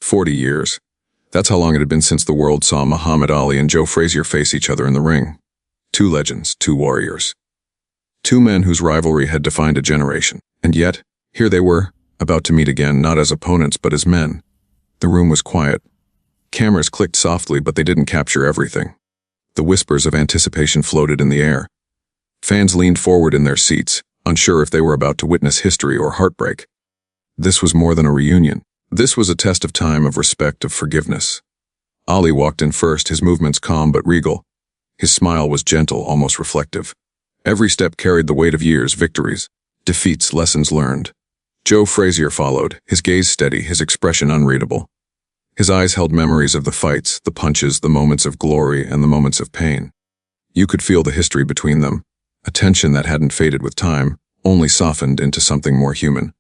40 years. That's how long it had been since the world saw Muhammad Ali and Joe Frazier face each other in the ring. Two legends, two warriors. Two men whose rivalry had defined a generation. And yet, here they were, about to meet again, not as opponents but as men. The room was quiet. Cameras clicked softly, but they didn't capture everything. The whispers of anticipation floated in the air. Fans leaned forward in their seats, unsure if they were about to witness history or heartbreak. This was more than a reunion. This was a test of time, of respect, of forgiveness. Ali walked in first, his movements calm but regal. His smile was gentle, almost reflective. Every step carried the weight of years, victories, defeats, lessons learned. Joe Frazier followed, his gaze steady, his expression unreadable. His eyes held memories of the fights, the punches, the moments of glory, and the moments of pain. You could feel the history between them, a tension that hadn't faded with time, only softened into something more human.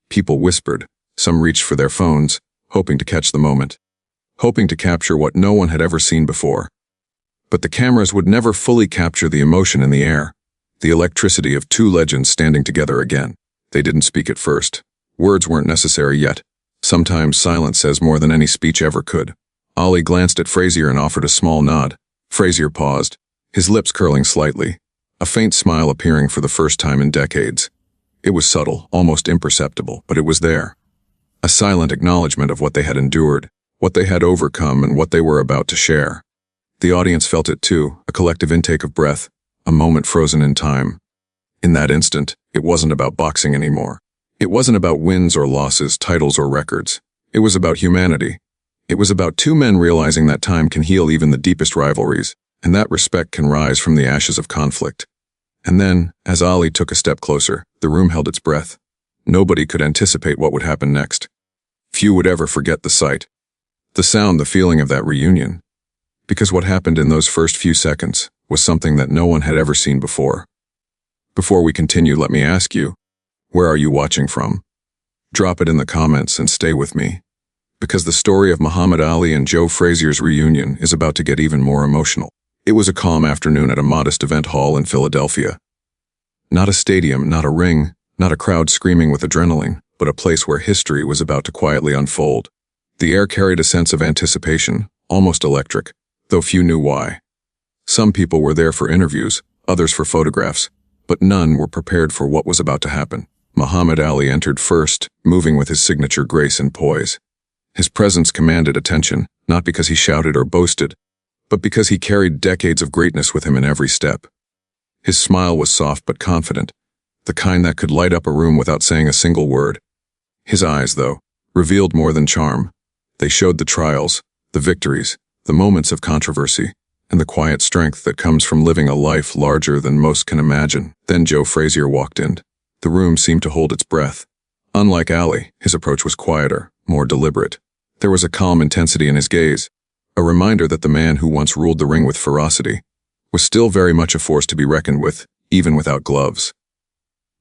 People whispered. Some reached for their phones, hoping to catch the moment, hoping to capture what no one had ever seen before. But the cameras would never fully capture the emotion in the air, the electricity of two legends standing together again. They didn't speak at first. Words weren't necessary yet. Sometimes silence says more than any speech ever could. Ali glanced at Frazier and offered a small nod. Frazier paused, his lips curling slightly, a faint smile appearing for the first time in decades. It was subtle, almost imperceptible, but it was there. A silent acknowledgement of what they had endured, what they had overcome, and what they were about to share. The audience felt it too, a collective intake of breath, a moment frozen in time. In that instant, it wasn't about boxing anymore. It wasn't about wins or losses, titles or records. It was about humanity. It was about two men realizing that time can heal even the deepest rivalries, and that respect can rise from the ashes of conflict. And then, as Ali took a step closer, the room held its breath. Nobody could anticipate what would happen next. Few would ever forget the sight, the sound, the feeling of that reunion. Because what happened in those first few seconds was something that no one had ever seen before. Before we continue, let me ask you, where are you watching from? Drop it in the comments and stay with me, because the story of Muhammad Ali and Joe Frazier's reunion is about to get even more emotional. It was a calm afternoon at a modest event hall in Philadelphia. Not a stadium, not a ring, not a crowd screaming with adrenaline, but a place where history was about to quietly unfold. The air carried a sense of anticipation, almost electric, though few knew why. Some people were there for interviews, others for photographs, but none were prepared for what was about to happen. Muhammad Ali entered first, moving with his signature grace and poise. His presence commanded attention, not because he shouted or boasted, but because he carried decades of greatness with him in every step. His smile was soft but confident, the kind that could light up a room without saying a single word. His eyes, though, revealed more than charm. They showed the trials, the victories, the moments of controversy, and the quiet strength that comes from living a life larger than most can imagine. Then Joe Frazier walked in. The room seemed to hold its breath. Unlike Ali, his approach was quieter, more deliberate. There was a calm intensity in his gaze, a reminder that the man who once ruled the ring with ferocity was still very much a force to be reckoned with, even without gloves.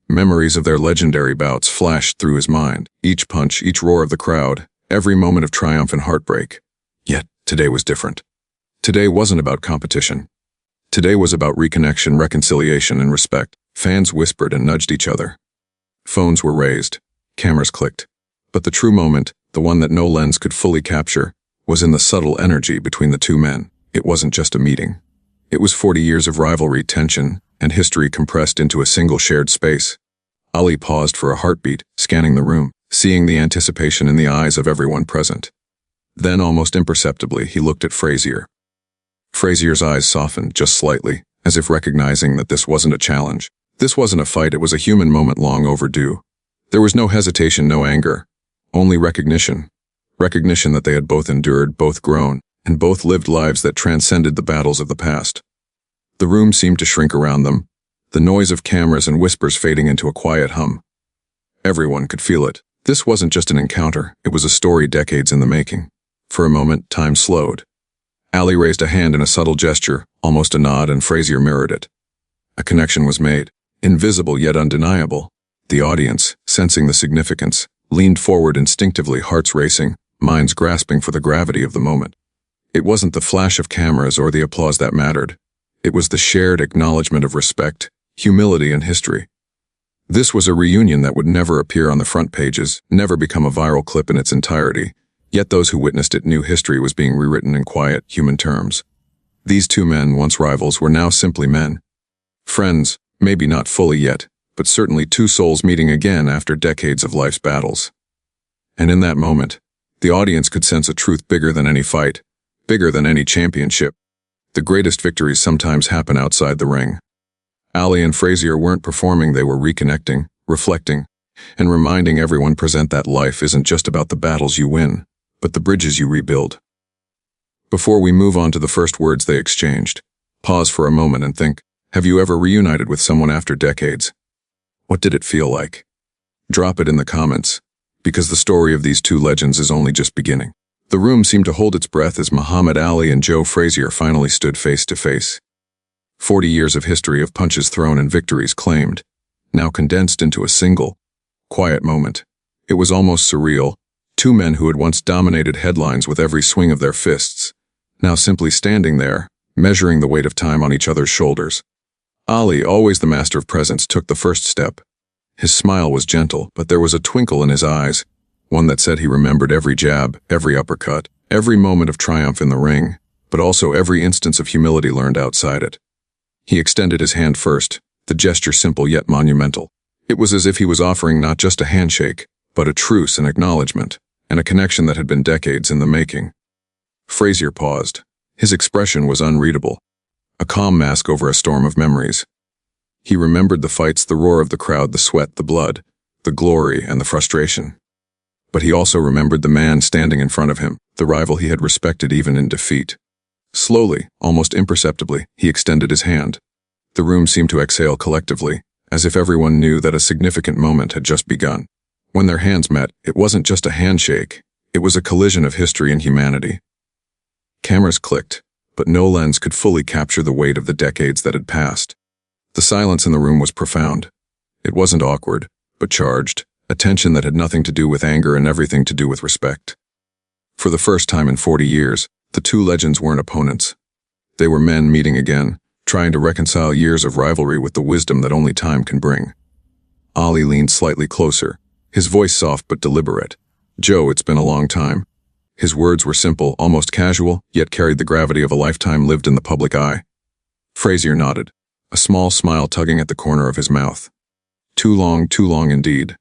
Memories of their legendary bouts flashed through his mind, each punch, each roar of the crowd, every moment of triumph and heartbreak. Yet, today was different. Today wasn't about competition. Today was about reconnection, reconciliation, and respect. Fans whispered and nudged each other. Phones were raised. Cameras clicked. But the true moment, the one that no lens could fully capture, was in the subtle energy between the two men. It wasn't just a meeting. It was 40 years of rivalry, tension, and history compressed into a single shared space. Ali paused for a heartbeat, scanning the room, seeing the anticipation in the eyes of everyone present. Then, almost imperceptibly, he looked at Frazier. Frazier's eyes softened just slightly, as if recognizing that this wasn't a challenge. This wasn't a fight, it was a human moment long overdue. There was no hesitation, no anger, only recognition. Recognition that they had both endured, both grown, and both lived lives that transcended the battles of the past. The room seemed to shrink around them, the noise of cameras and whispers fading into a quiet hum. Everyone could feel it. This wasn't just an encounter, it was a story decades in the making. For a moment, time slowed. Ali raised a hand in a subtle gesture, almost a nod, and Frazier mirrored it. A connection was made, invisible yet undeniable. The audience, sensing the significance, leaned forward instinctively, hearts racing, minds grasping for the gravity of the moment. It wasn't the flash of cameras or the applause that mattered. It was the shared acknowledgement of respect, humility, and history. This was a reunion that would never appear on the front pages, never become a viral clip in its entirety, Yet those who witnessed it knew history was being rewritten in quiet, human terms. These two men, once rivals, were now simply men. Friends, maybe not fully yet, but certainly two souls meeting again after decades of life's battles. And in that moment, the audience could sense a truth bigger than any fight, bigger than any championship. The greatest victories sometimes happen outside the ring. Ali and Frazier weren't performing, they were reconnecting, reflecting, and reminding everyone present that life isn't just about the battles you win, but the bridges you rebuild. Before we move on to the first words they exchanged, pause for a moment and think, have you ever reunited with someone after decades? What did it feel like? Drop it in the comments, because the story of these two legends is only just beginning. The room seemed to hold its breath as Muhammad Ali and Joe Frazier finally stood face to face. 40 years of history of punches thrown and victories claimed, now condensed into a single, quiet moment. It was almost surreal. Two men who had once dominated headlines with every swing of their fists, now simply standing there, measuring the weight of time on each other's shoulders. Ali, always the master of presence, took the first step. His smile was gentle, but there was a twinkle in his eyes, one that said he remembered every jab, every uppercut, every moment of triumph in the ring, but also every instance of humility learned outside it. He extended his hand first, the gesture simple yet monumental. It was as if he was offering not just a handshake, but a truce and acknowledgement, and a connection that had been decades in the making. Frazier paused. His expression was unreadable, a calm mask over a storm of memories. He remembered the fights, the roar of the crowd, the sweat, the blood, the glory, and the frustration. But he also remembered the man standing in front of him, the rival he had respected even in defeat. Slowly, almost imperceptibly, he extended his hand. The room seemed to exhale collectively, as if everyone knew that a significant moment had just begun. When their hands met, it wasn't just a handshake, it was a collision of history and humanity. Cameras clicked, but no lens could fully capture the weight of the decades that had passed. The silence in the room was profound. It wasn't awkward, but charged, a tension that had nothing to do with anger and everything to do with respect. For the first time in 40 years, the two legends weren't opponents. They were men meeting again, trying to reconcile years of rivalry with the wisdom that only time can bring. Ali leaned slightly closer, his voice soft but deliberate. "Joe, it's been a long time." His words were simple, almost casual, yet carried the gravity of a lifetime lived in the public eye. Frazier nodded, a small smile tugging at the corner of his mouth. Too long indeed.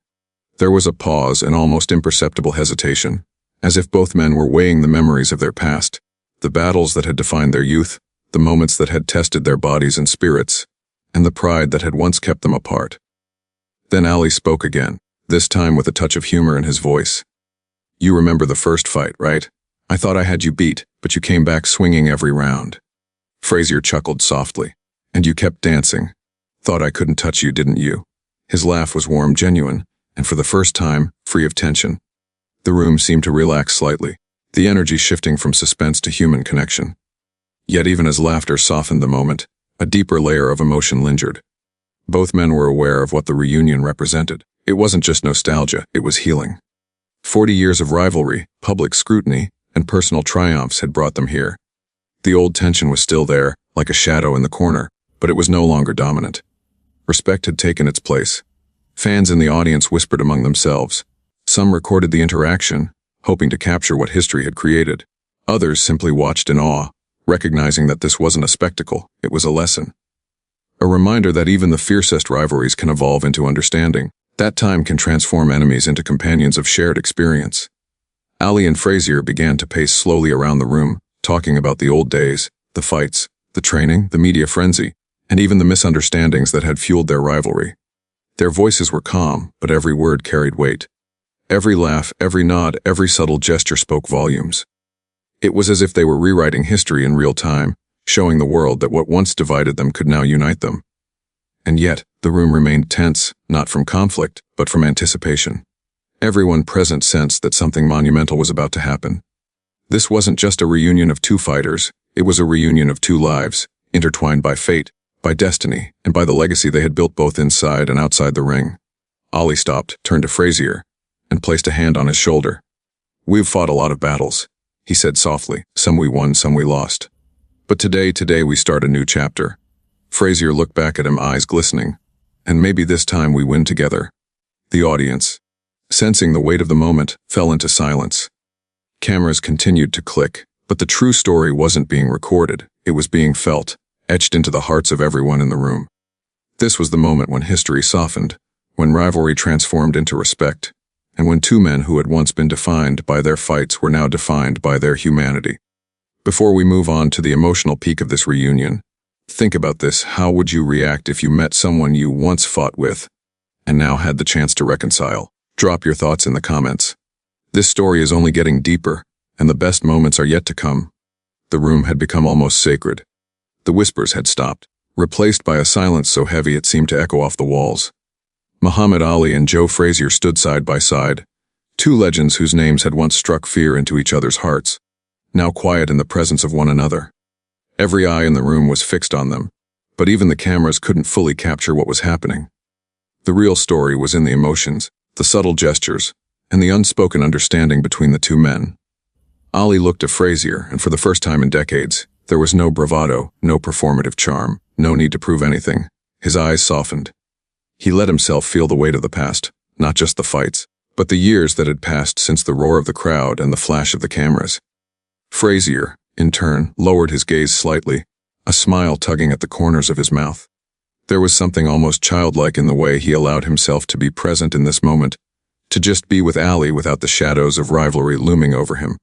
There was a pause, an almost imperceptible hesitation, as if both men were weighing the memories of their past, the battles that had defined their youth, the moments that had tested their bodies and spirits, and the pride that had once kept them apart. Then Ali spoke again, this time with a touch of humor in his voice. "You remember the first fight, right? I thought I had you beat, but you came back swinging every round." Frazier chuckled softly. "And you kept dancing. Thought I couldn't touch you, didn't you?" His laugh was warm, genuine, and for the first time, free of tension. The room seemed to relax slightly, the energy shifting from suspense to human connection. Yet even as laughter softened the moment, a deeper layer of emotion lingered. Both men were aware of what the reunion represented. It wasn't just nostalgia, it was healing. 40 years of rivalry, public scrutiny, and personal triumphs had brought them here. The old tension was still there, like a shadow in the corner, but it was no longer dominant. Respect had taken its place. Fans in the audience whispered among themselves. Some recorded the interaction, hoping to capture what history had created. Others simply watched in awe, recognizing that this wasn't a spectacle, it was a lesson. A reminder that even the fiercest rivalries can evolve into understanding. That time can transform enemies into companions of shared experience. Ali and Frazier began to pace slowly around the room, talking about the old days, the fights, the training, the media frenzy, and even the misunderstandings that had fueled their rivalry. Their voices were calm, but every word carried weight. Every laugh, every nod, every subtle gesture spoke volumes. It was as if they were rewriting history in real time, showing the world that what once divided them could now unite them. And yet, the room remained tense, not from conflict, but from anticipation. Everyone present sensed that something monumental was about to happen. This wasn't just a reunion of two fighters, it was a reunion of two lives, intertwined by fate, by destiny, and by the legacy they had built both inside and outside the ring. Ali stopped, turned to Frazier, and placed a hand on his shoulder. "We've fought a lot of battles," he said softly. "Some we won, some we lost. But today we start a new chapter." Frazier looked back at him, eyes glistening. "And maybe this time we win together." The audience, sensing the weight of the moment, fell into silence. Cameras continued to click, but the true story wasn't being recorded, it was being felt, etched into the hearts of everyone in the room. This was the moment when history softened, when rivalry transformed into respect, and when two men who had once been defined by their fights were now defined by their humanity. Before we move on to the emotional peak of this reunion, think about this: how would you react if you met someone you once fought with and now had the chance to reconcile? Drop your thoughts in the comments. This story is only getting deeper, and the best moments are yet to come. The room had become almost sacred. The whispers had stopped, replaced by a silence so heavy it seemed to echo off the walls. Muhammad Ali and Joe Frazier stood side by side, two legends whose names had once struck fear into each other's hearts, now quiet in the presence of one another. Every eye in the room was fixed on them, but even the cameras couldn't fully capture what was happening. The real story was in the emotions, the subtle gestures, and the unspoken understanding between the two men. Ali looked at Frazier, and for the first time in decades, there was no bravado, no performative charm, no need to prove anything. His eyes softened. He let himself feel the weight of the past, not just the fights, but the years that had passed since the roar of the crowd and the flash of the cameras. Frazier, in turn, lowered his gaze slightly, a smile tugging at the corners of his mouth. There was something almost childlike in the way he allowed himself to be present in this moment, to just be with Ali without the shadows of rivalry looming over him.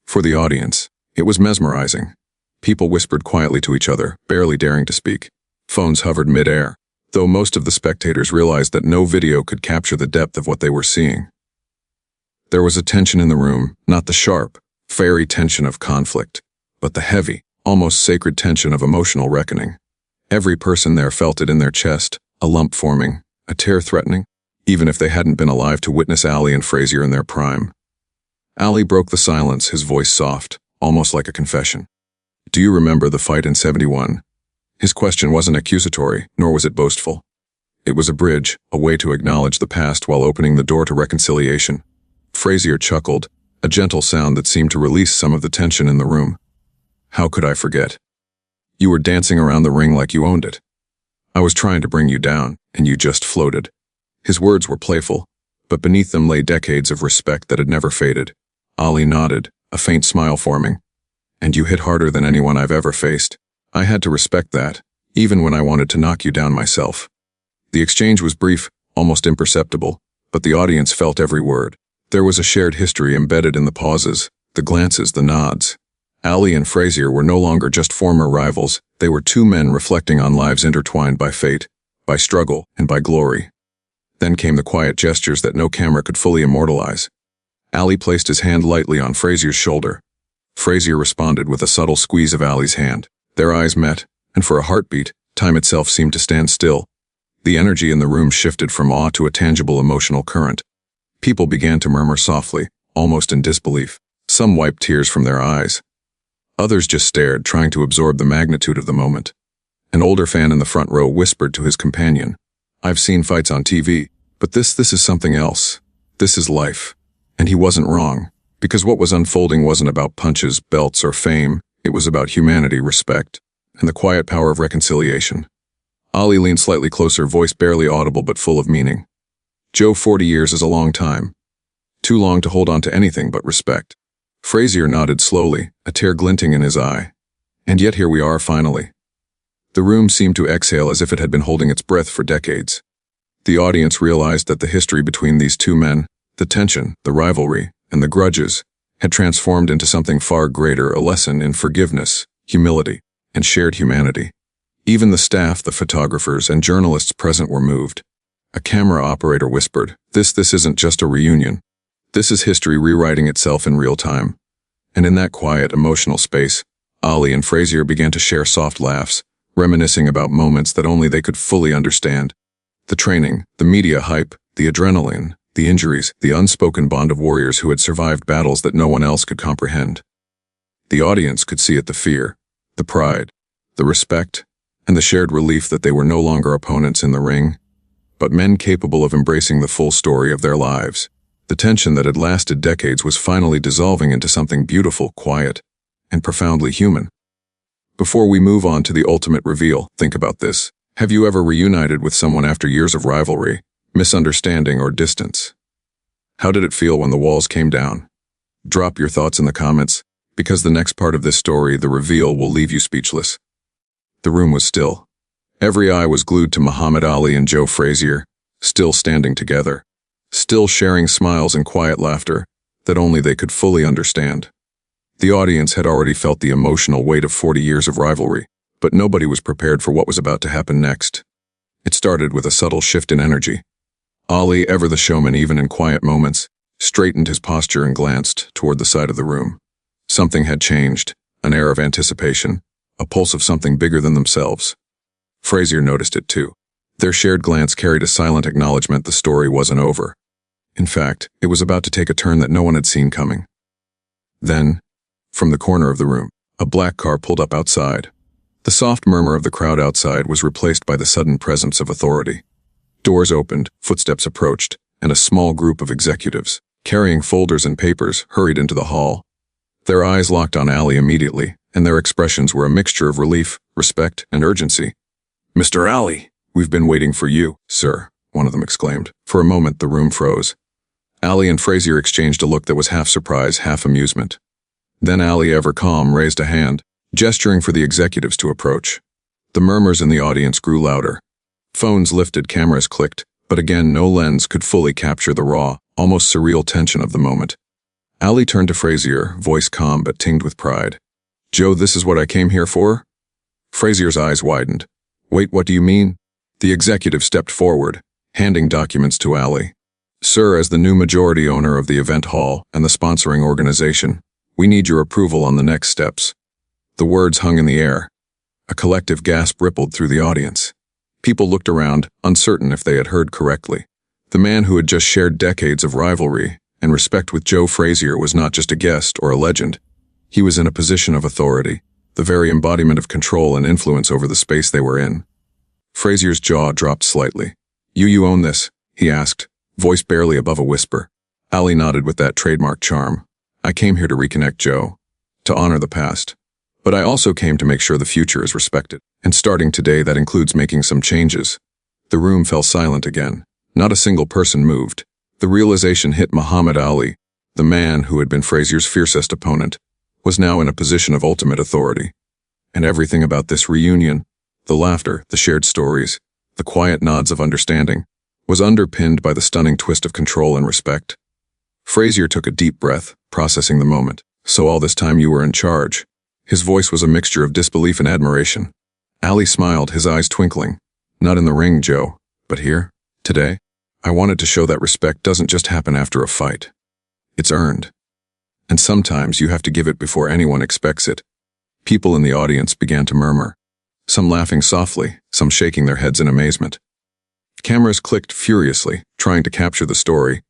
For the audience, it was mesmerizing. People whispered quietly to each other, barely daring to speak. Phones hovered mid-air, though most of the spectators realized that no video could capture the depth of what they were seeing. There was a tension in the room, not the sharp, fiery tension of conflict, but the heavy, almost sacred tension of emotional reckoning. Every person there felt it in their chest, a lump forming, a tear threatening, even if they hadn't been alive to witness Ali and Frazier in their prime. Ali broke the silence, his voice soft, almost like a confession. "Do you remember the fight in '71? His question wasn't accusatory, nor was it boastful. It was a bridge, a way to acknowledge the past while opening the door to reconciliation. Frazier chuckled, a gentle sound that seemed to release some of the tension in the room. "How could I forget? You were dancing around the ring like you owned it. I was trying to bring you down, and you just floated." His words were playful, but beneath them lay decades of respect that had never faded. Ali nodded, a faint smile forming. "And you hit harder than anyone I've ever faced. I had to respect that, even when I wanted to knock you down myself." The exchange was brief, almost imperceptible, but the audience felt every word. There was a shared history embedded in the pauses, the glances, the nods. Ali and Frazier were no longer just former rivals, they were two men reflecting on lives intertwined by fate, by struggle, and by glory. Then came the quiet gestures that no camera could fully immortalize. Ali placed his hand lightly on Frazier's shoulder. Frazier responded with a subtle squeeze of Ali's hand. Their eyes met, and for a heartbeat, time itself seemed to stand still. The energy in the room shifted from awe to a tangible emotional current. People began to murmur softly, almost in disbelief. Some wiped tears from their eyes. Others just stared, trying to absorb the magnitude of the moment. An older fan in the front row whispered to his companion, "I've seen fights on TV, but this is something else. This is life." And he wasn't wrong, because what was unfolding wasn't about punches, belts, or fame. It was about humanity, respect, and the quiet power of reconciliation. Ali leaned slightly closer, voice barely audible but full of meaning. "Joe, 40 years is a long time. Too long to hold on to anything but respect." Frazier nodded slowly, a tear glinting in his eye. "And yet here we are finally." The room seemed to exhale as if it had been holding its breath for decades. The audience realized that the history between these two men, the tension, the rivalry, and the grudges, had transformed into something far greater, a lesson in forgiveness, humility, and shared humanity. Even the staff, the photographers, and journalists present were moved. A camera operator whispered, This isn't just a reunion. This is history rewriting itself in real time." And in that quiet, emotional space, Ali and Frazier began to share soft laughs, reminiscing about moments that only they could fully understand. The training, the media hype, the adrenaline, the injuries, the unspoken bond of warriors who had survived battles that no one else could comprehend. The audience could see it: the fear, the pride, the respect, and the shared relief that they were no longer opponents in the ring, but men capable of embracing the full story of their lives. The tension that had lasted decades was finally dissolving into something beautiful, quiet, and profoundly human. Before we move on to the ultimate reveal, think about this. Have you ever reunited with someone after years of rivalry, misunderstanding, or distance? How did it feel when the walls came down? Drop your thoughts in the comments, because the next part of this story, the reveal, will leave you speechless. The room was still. Every eye was glued to Muhammad Ali and Joe Frazier, still standing together, still sharing smiles and quiet laughter that only they could fully understand. The audience had already felt the emotional weight of 40 years of rivalry, but nobody was prepared for what was about to happen next. It started with a subtle shift in energy. Ali, ever the showman even in quiet moments, straightened his posture and glanced toward the side of the room. Something had changed, an air of anticipation, a pulse of something bigger than themselves. Frazier noticed it too. Their shared glance carried a silent acknowledgement the story wasn't over. In fact, it was about to take a turn that no one had seen coming. Then, from the corner of the room, a black car pulled up outside. The soft murmur of the crowd outside was replaced by the sudden presence of authority. Doors opened, footsteps approached, and a small group of executives, carrying folders and papers, hurried into the hall. Their eyes locked on Ali immediately, and their expressions were a mixture of relief, respect, and urgency. "Mr. Ali, we've been waiting for you, sir," one of them exclaimed. For a moment, the room froze. Ali and Frazier exchanged a look that was half surprise, half amusement. Then Ali, ever calm, raised a hand, gesturing for the executives to approach. The murmurs in the audience grew louder. Phones lifted, cameras clicked, but again no lens could fully capture the raw, almost surreal tension of the moment. Ali turned to Frazier, voice calm but tinged with pride. "Joe, this is what I came here for?" Frazier's eyes widened. "Wait, what do you mean?" The executive stepped forward, handing documents to Ali. "Sir, as the new majority owner of the event hall and the sponsoring organization, we need your approval on the next steps." The words hung in the air. A collective gasp rippled through the audience. People looked around, uncertain if they had heard correctly. The man who had just shared decades of rivalry and respect with Joe Frazier was not just a guest or a legend. He was in a position of authority, the very embodiment of control and influence over the space they were in. Frazier's jaw dropped slightly. You own this?" he asked, voice barely above a whisper. Ali nodded with that trademark charm. "I came here to reconnect Joe, to honor the past. But I also came to make sure the future is respected. And starting today, that includes making some changes." The room fell silent again. Not a single person moved. The realization hit Muhammad Ali, the man who had been Frazier's fiercest opponent, was now in a position of ultimate authority. And everything about this reunion, the laughter, the shared stories, the quiet nods of understanding, was underpinned by the stunning twist of control and respect. Frazier took a deep breath, processing the moment. "So all this time you were in charge?" His voice was a mixture of disbelief and admiration. Ali smiled, his eyes twinkling. "Not in the ring, Joe, but here, today. I wanted to show that respect doesn't just happen after a fight. It's earned. And sometimes you have to give it before anyone expects it." People in the audience began to murmur, some laughing softly, some shaking their heads in amazement. Cameras clicked furiously, trying to capture the story.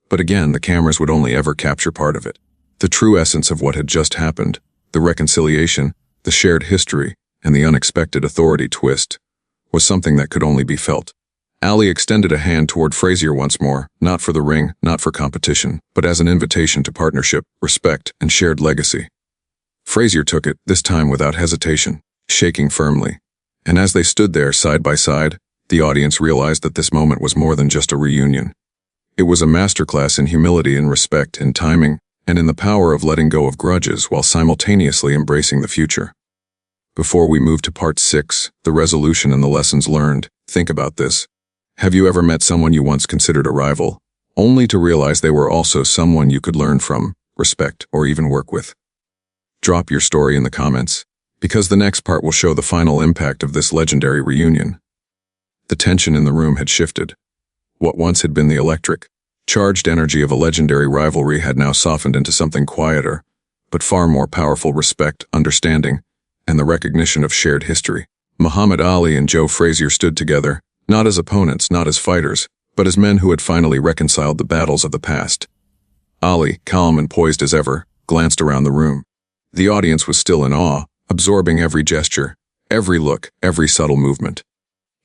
But again, the cameras would only ever capture part of it. The true essence of what had just happened, the reconciliation, the shared history, and the unexpected authority twist, was something that could only be felt. Ali extended a hand toward Frazier once more, not for the ring, not for competition, but as an invitation to partnership, respect, and shared legacy. Frazier took it, this time without hesitation, shaking firmly. And as they stood there side by side, the audience realized that this moment was more than just a reunion. It was a masterclass in humility and respect, in timing, and in the power of letting go of grudges while simultaneously embracing the future. Before we move to part 6, the resolution and the lessons learned, think about this. Have you ever met someone you once considered a rival, only to realize they were also someone you could learn from, respect, or even work with? Drop your story in the comments, because the next part will show the final impact of this legendary reunion. The tension in the room had shifted. What once had been the electric, charged energy of a legendary rivalry had now softened into something quieter, but far more powerful: respect, understanding, and the recognition of shared history. Muhammad Ali and Joe Frazier stood together, not as opponents, not as fighters, but as men who had finally reconciled the battles of the past. Ali, calm and poised as ever, glanced around the room. The audience was still in awe, absorbing every gesture, every look, every subtle movement.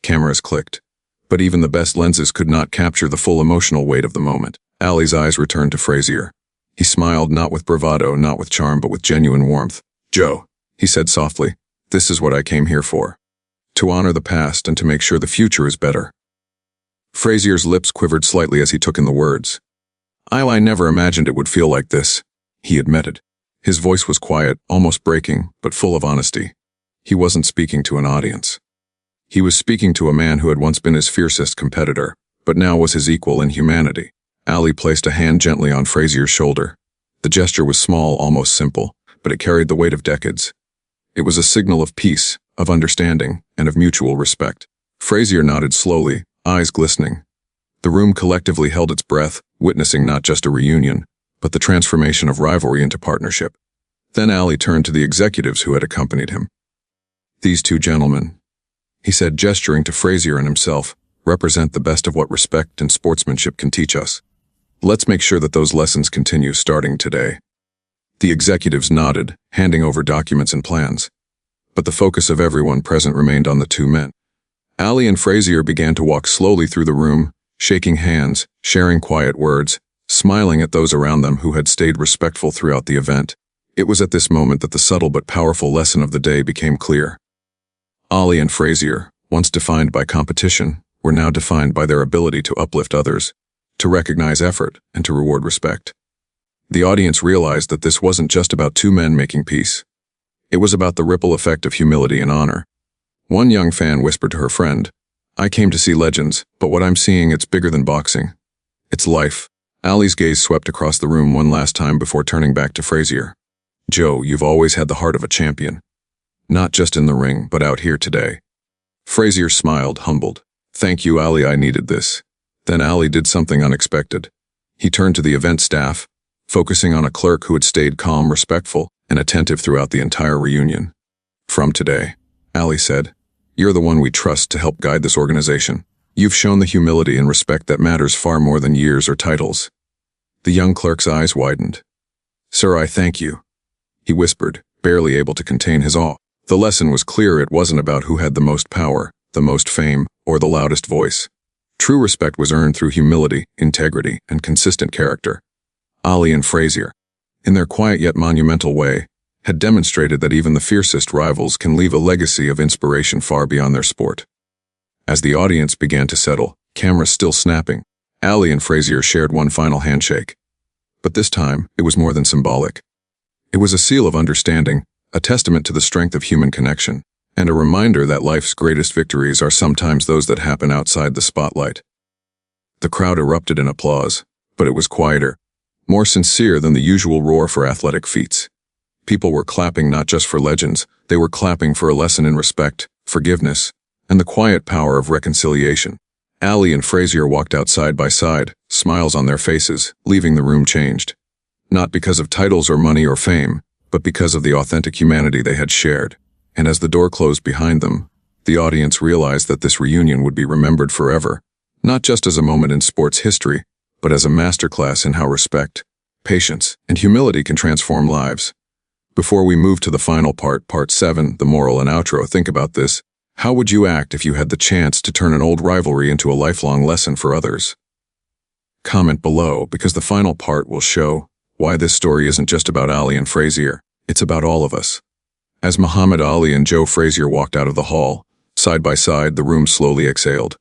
Cameras clicked, but even the best lenses could not capture the full emotional weight of the moment. Ali's eyes returned to Frazier. He smiled, not with bravado, not with charm, but with genuine warmth. "Joe," he said softly, "this is what I came here for. To honor the past and to make sure the future is better." Frazier's lips quivered slightly as he took in the words. "I never imagined it would feel like this." he admitted. His voice was quiet, almost breaking, but full of honesty. He wasn't speaking to an audience. He was speaking to a man who had once been his fiercest competitor, but now was his equal in humanity. Ali placed a hand gently on Frazier's shoulder. The gesture was small, almost simple, but it carried the weight of decades. It was a signal of peace, of understanding, and of mutual respect. Frazier nodded slowly, eyes glistening. The room collectively held its breath, witnessing not just a reunion, but the transformation of rivalry into partnership. Then Ali turned to the executives who had accompanied him. "These two gentlemen," he said, gesturing to Frazier and himself, "represent the best of what respect and sportsmanship can teach us. Let's make sure that those lessons continue starting today." The executives nodded, handing over documents and plans. But the focus of everyone present remained on the two men. Ali and Frazier began to walk slowly through the room, shaking hands, sharing quiet words, smiling at those around them who had stayed respectful throughout the event. It was at this moment that the subtle but powerful lesson of the day became clear. Ali and Frazier, once defined by competition, were now defined by their ability to uplift others, to recognize effort, and to reward respect. The audience realized that this wasn't just about two men making peace. It was about the ripple effect of humility and honor. One young fan whispered to her friend, "I came to see legends, but what I'm seeing, it's bigger than boxing. It's life." Ali's gaze swept across the room one last time before turning back to Frazier. "Joe, you've always had the heart of a champion. Not just in the ring, but out here today." Frazier smiled, humbled. "Thank you, Ali, I needed this." Then Ali did something unexpected. He turned to the event staff, focusing on a clerk who had stayed calm, respectful, and attentive throughout the entire reunion. "From today," Ali said, "you're the one we trust to help guide this organization. You've shown the humility and respect that matters far more than years or titles." The young clerk's eyes widened. "Sir, I thank you," he whispered, barely able to contain his awe. The lesson was clear. It wasn't about who had the most power, the most fame, or the loudest voice. True respect was earned through humility, integrity, and consistent character. Ali and Frazier, in their quiet yet monumental way, had demonstrated that even the fiercest rivals can leave a legacy of inspiration far beyond their sport. As the audience began to settle, cameras still snapping, Ali and Frazier shared one final handshake. But this time, it was more than symbolic. It was a seal of understanding, a testament to the strength of human connection, and a reminder that life's greatest victories are sometimes those that happen outside the spotlight. The crowd erupted in applause, but it was quieter, more sincere than the usual roar for athletic feats. People were clapping not just for legends, they were clapping for a lesson in respect, forgiveness, and the quiet power of reconciliation. Ali and Frazier walked out side by side, smiles on their faces, leaving the room changed. Not because of titles or money or fame, but because of the authentic humanity they had shared. And as the door closed behind them, the audience realized that this reunion would be remembered forever, not just as a moment in sports history, but as a masterclass in how respect, patience, and humility can transform lives. Before we move to the final part, Part 7, the moral and outro, think about this. How would you act if you had the chance to turn an old rivalry into a lifelong lesson for others? Comment below, because the final part will show why this story isn't just about Ali and Frazier, it's about all of us. As Muhammad Ali and Joe Frazier walked out of the hall, side by side, the room slowly exhaled.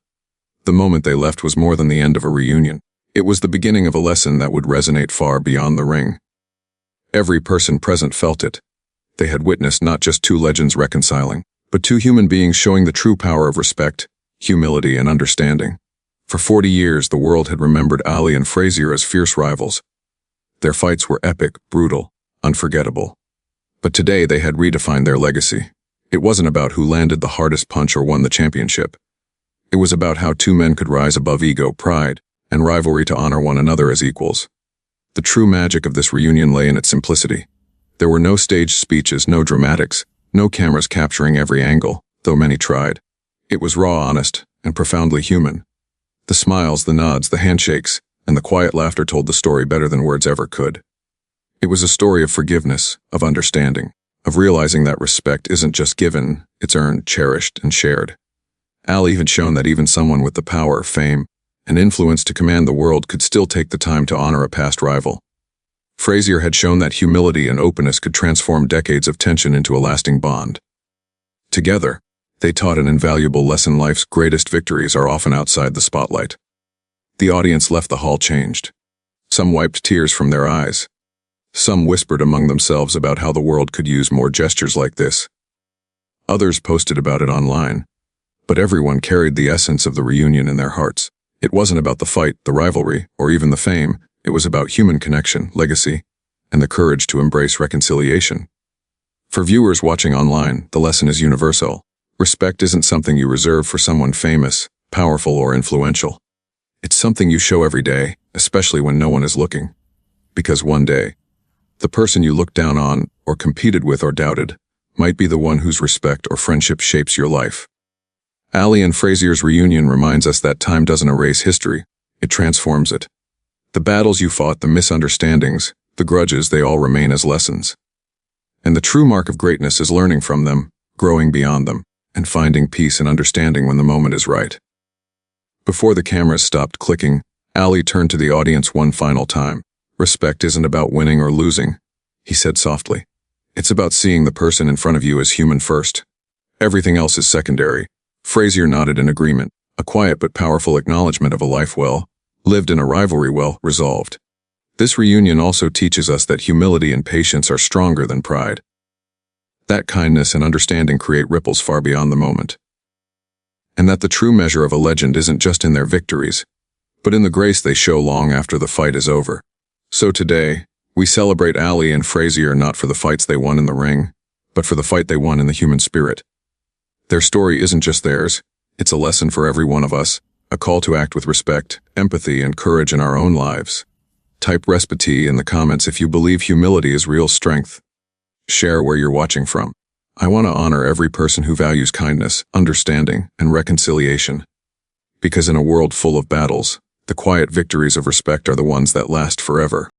The moment they left was more than the end of a reunion. It was the beginning of a lesson that would resonate far beyond the ring. Every person present felt it. They had witnessed not just two legends reconciling, but two human beings showing the true power of respect, humility, and understanding. For 40 years, the world had remembered Ali and Frazier as fierce rivals. Their fights were epic, brutal, unforgettable. But today they had redefined their legacy. It wasn't about who landed the hardest punch or won the championship. It was about how two men could rise above ego, pride, and rivalry to honor one another as equals. The true magic of this reunion lay in its simplicity. There were no staged speeches, no dramatics, no cameras capturing every angle, though many tried. It was raw, honest, and profoundly human. The smiles, the nods, the handshakes, and the quiet laughter told the story better than words ever could. It was a story of forgiveness, of understanding, of realizing that respect isn't just given, it's earned, cherished, and shared. Ali had shown that even someone with the power, fame, and influence to command the world could still take the time to honor a past rival. Frazier had shown that humility and openness could transform decades of tension into a lasting bond. Together, they taught an invaluable lesson: life's greatest victories are often outside the spotlight. The audience left the hall changed. Some wiped tears from their eyes. Some whispered among themselves about how the world could use more gestures like this. Others posted about it online. But everyone carried the essence of the reunion in their hearts. It wasn't about the fight, the rivalry, or even the fame. It was about human connection, legacy, and the courage to embrace reconciliation. For viewers watching online, the lesson is universal. Respect isn't something you reserve for someone famous, powerful, or influential. It's something you show every day, especially when no one is looking. Because one day, the person you looked down on, or competed with, or doubted, might be the one whose respect or friendship shapes your life. Ali and Frazier's reunion reminds us that time doesn't erase history, it transforms it. The battles you fought, the misunderstandings, the grudges, they all remain as lessons. And the true mark of greatness is learning from them, growing beyond them, and finding peace and understanding when the moment is right. Before the cameras stopped clicking, Ali turned to the audience one final time. Respect isn't about winning or losing, he said softly. It's about seeing the person in front of you as human first. Everything else is secondary. Frazier nodded in agreement, a quiet but powerful acknowledgement of a life well lived and a rivalry well resolved. This reunion also teaches us that humility and patience are stronger than pride. That kindness and understanding create ripples far beyond the moment. And that the true measure of a legend isn't just in their victories, but in the grace they show long after the fight is over. So today, we celebrate Ali and Frazier not for the fights they won in the ring, but for the fight they won in the human spirit. Their story isn't just theirs, it's a lesson for every one of us, a call to act with respect, empathy, and courage in our own lives. Type Respect in the comments if you believe humility is real strength. Share where you're watching from. I want to honor every person who values kindness, understanding, and reconciliation. Because in a world full of battles, the quiet victories of respect are the ones that last forever.